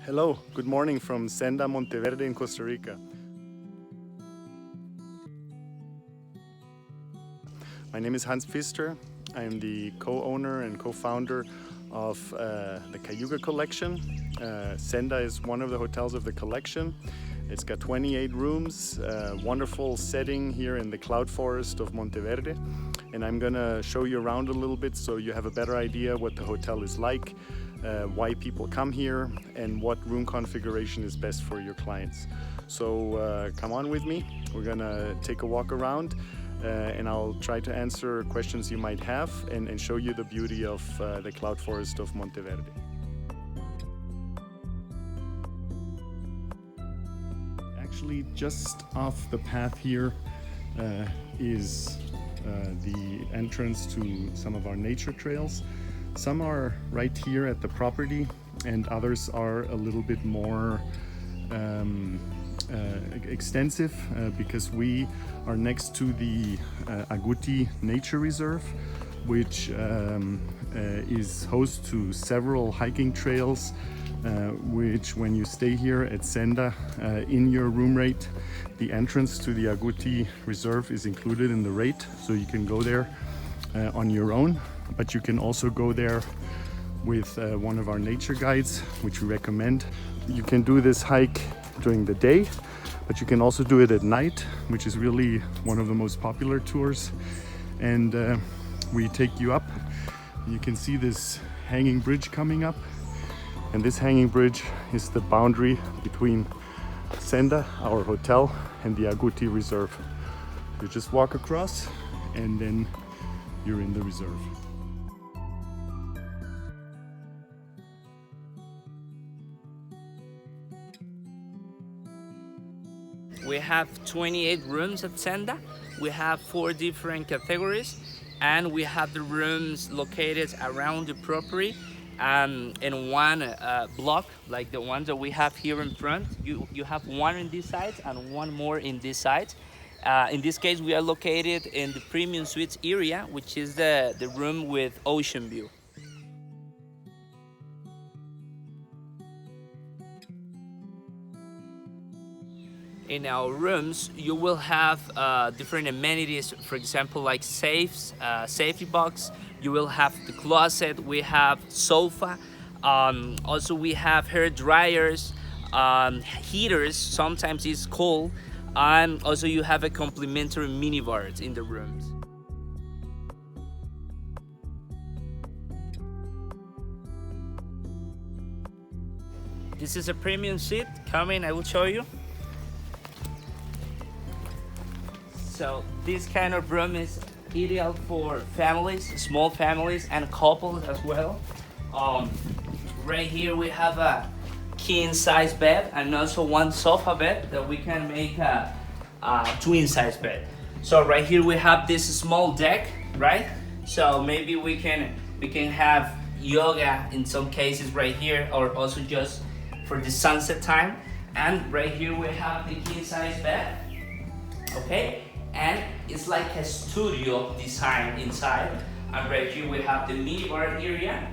Hello, good morning from Senda, Monteverde in Costa Rica. My name is Hans Pfister. I am the co-owner and co-founder of the Cayuga collection. Senda is one of the hotels of the collection. It's got 28 rooms, wonderful setting here in the cloud forest of Monteverde. And I'm gonna show you around a little bit so you have a better idea what the hotel is like, why people come here, and what room configuration is best for your clients. So come on with me. We're gonna take a walk around and I'll try to answer questions you might have and show you the beauty of the cloud forest of Monteverde. Actually, just off the path here is the entrance to some of our nature trails. Some are right here at the property and others are a little bit more extensive because we are next to the Agouti Nature Reserve, which is host to several hiking trails, which when you stay here at Senda, in your room rate, the entrance to the Agouti Reserve is included in the rate, so you can go there on your own, but you can also go there with one of our nature guides, which we recommend. You can do this hike during the day, but you can also do it at night, which is really one of the most popular tours. And we take you up. You can see this hanging bridge coming up, and this hanging bridge is the boundary between Senda, our hotel, and the Agouti Reserve. You just walk across and then you're in the reserve. We have 28 rooms at Senda. We have 4 different categories, and we have the rooms located around the property in one block, like the ones that we have here in front. You have one in this side and one more in this side. In this case, we are located in the premium suites area, which is the room with ocean view. In our rooms, you will have different amenities, for example, like safes, safety box. You will have the closet, we have sofa. Also, we have hair dryers, heaters, sometimes it's cold. And also you have a complimentary minibars in the rooms. This is a premium suite. Come in, I will show you. So this kind of room is ideal for families, small families, and couples as well. Right here we have a king size bed and also one sofa bed that we can make a twin size bed. So right here we have this small deck, right? So maybe we can have yoga in some cases right here, or also just for the sunset time. And right here we have the king size bed, okay? And it's like a studio design inside. And right here we have the minibar area,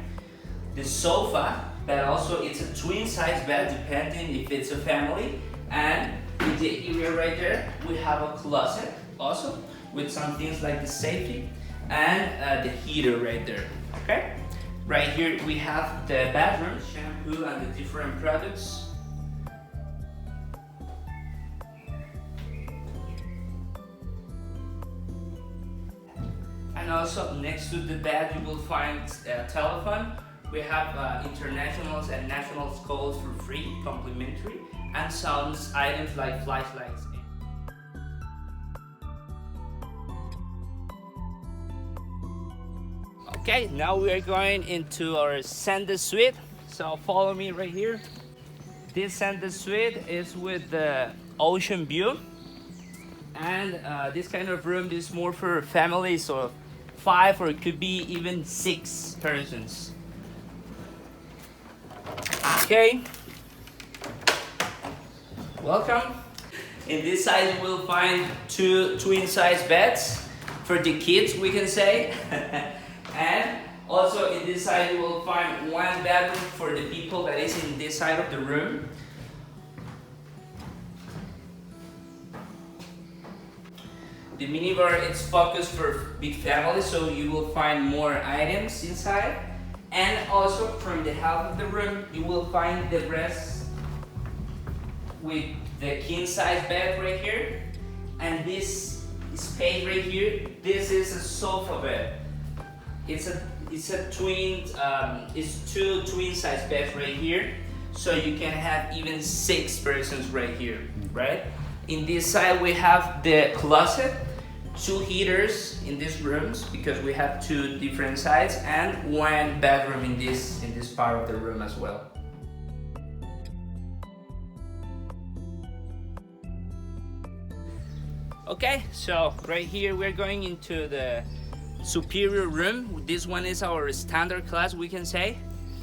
the sofa, but also it's a twin size bed depending if it's a family. And in the area right there, we have a closet also with some things like the safety and the heater right there, okay? Right here we have the bathroom, shampoo and the different products. And also next to the bed you will find a telephone. We have internationals and national calls for free, complimentary, and some items like flashlights. Okay, now we are going into our Senda suite. So follow me right here. This Senda suite is with the ocean view. And this kind of room is more for families of 5 or it could be even 6 persons. Okay, welcome. In this side you will find 2 twin size beds for the kids, we can say. And Also in this side you will find one bedroom for the people that is in this side of the room. The minibar is focused for big families, so you will find more items inside. And also from the half of the room, you will find the rest with the king size bed right here. And this space right here, this is a sofa bed. It's two twin size beds right here. So you can have even 6 persons right here, right? In this side we have the closet, 2 heaters in these rooms because we have 2 different sides, and 1 bedroom in this part of the room as well. Okay, so right here we're going into the superior room. This one is our standard class, we can say.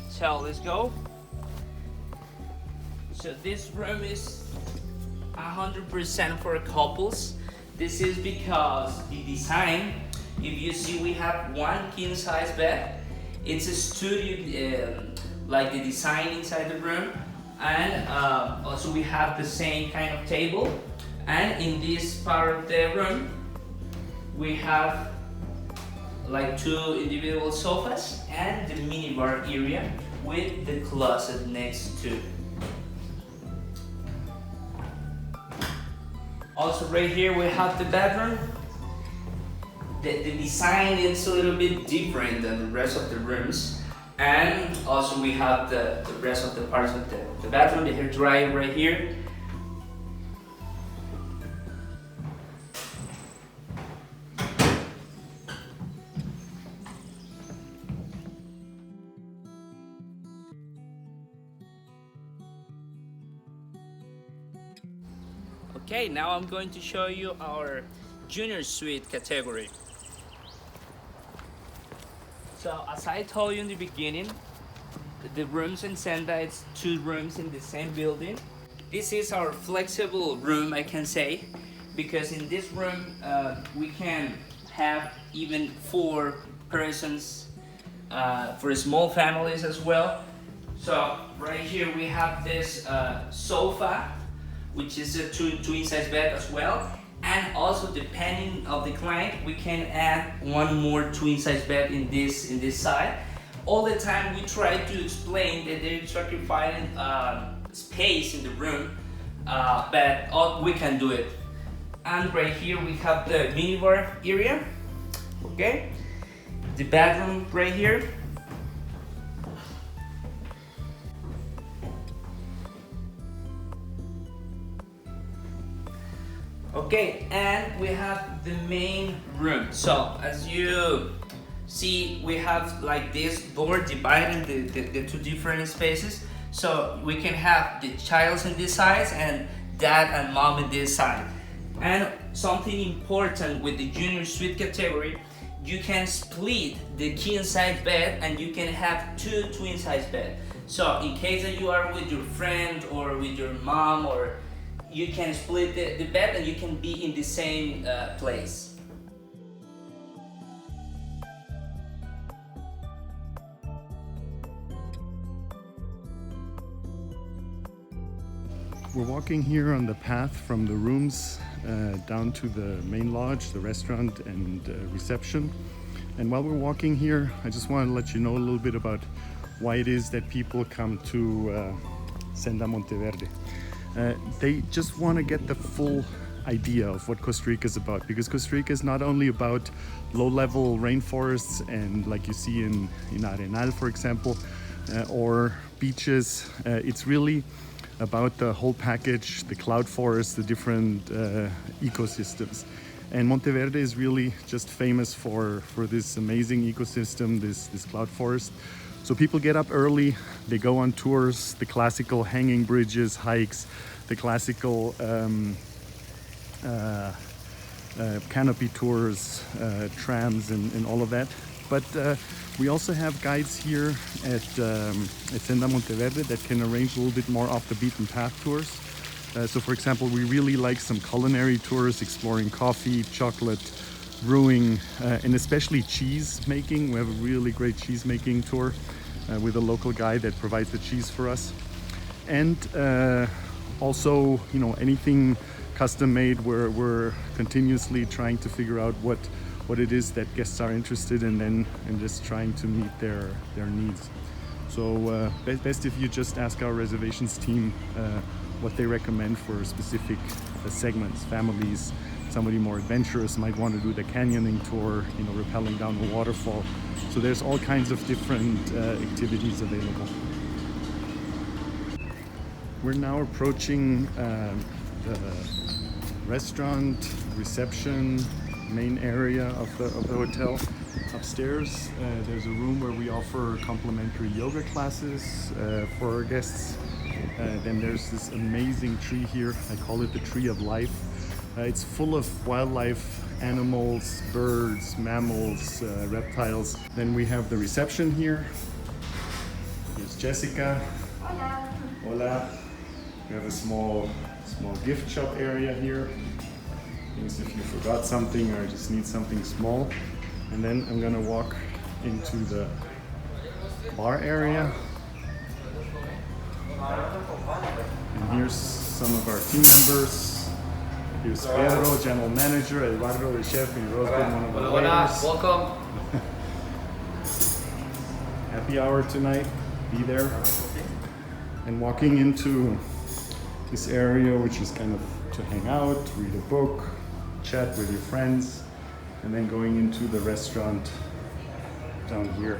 So let's go. So this room is 100% for couples. This is because the design, if you see, we have 1 king size bed. It's a studio, like the design inside the room. And also we have the same kind of table. And in this part of the room, we have like 2 individual sofas and the minibar area with the closet next to. Also right here we have the bedroom. The design is a little bit different than the rest of the rooms. And also we have the rest of the parts of the bedroom, the hair dryer right here. Okay, now I'm going to show you our junior suite category. So as I told you in the beginning, the rooms in Senda, it's 2 rooms in the same building. This is our flexible room, I can say, because in this room we can have even 4 persons for small families as well. So right here we have this sofa, which is a twin size bed as well. And also depending of the client, we can add 1 more twin size bed in this side. All the time we try to explain that they're sacrificing space in the room, but we can do it. And right here we have the minibar area, okay? The bedroom right here. Okay, and we have the main room. So as you see, we have like this door dividing the 2 different spaces. So we can have the child in this side and dad and mom in this side. And something important with the junior suite category, you can split the king size bed and you can have 2 twin size beds. So in case that you are with your friend or with your mom, or you can split the bed and you can be in the same place. We're walking here on the path from the rooms down to the main lodge, the restaurant and reception. And while we're walking here, I just want to let you know a little bit about why it is that people come to Senda Monteverde. They just want to get the full idea of what Costa Rica is about, because Costa Rica is not only about low-level rainforests and like you see in Arenal, for example, or beaches. It's really about the whole package, the cloud forests, the different ecosystems. And Monteverde is really just famous for this amazing ecosystem, this cloud forest. So people get up early, they go on tours, the classical hanging bridges, hikes, the classical canopy tours, trams and all of that. But we also have guides here at Senda Monteverde that can arrange a little bit more off the beaten path tours. So for example, we really like some culinary tours, exploring coffee, chocolate, brewing, and especially cheese making. We have a really great cheese making tour with a local guy that provides the cheese for us. And also, you know, anything custom made, we're continuously trying to figure out what it is that guests are interested in, and just trying to meet their needs. So best if you just ask our reservations team what they recommend for specific segments. Families, somebody more adventurous might want to do the canyoning tour, you know, rappelling down the waterfall. So there's all kinds of different activities available. We're now approaching the restaurant, reception, main area of the hotel. Upstairs, there's a room where we offer complimentary yoga classes for our guests. Then there's this amazing tree here. I call it the Tree of Life. It's full of wildlife, animals, birds, mammals, reptiles. Then we have the reception here. Here's Jessica. Hola. Hola. We have a small gift shop area here. Things if you forgot something or just need something small. And then I'm gonna walk into the bar area. And here's some of our team members. Here's Pedro, general manager, Eduardo, the chef, and Rosbin, one of the waiters. Welcome. Happy hour tonight. Be there. And walking into this area, which is kind of to hang out, read a book, chat with your friends, and then going into the restaurant down here,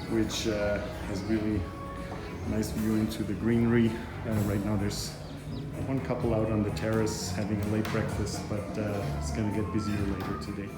which has really nice view into the greenery. Right now there's one couple out on the terrace having a late breakfast, but it's gonna get busier later today.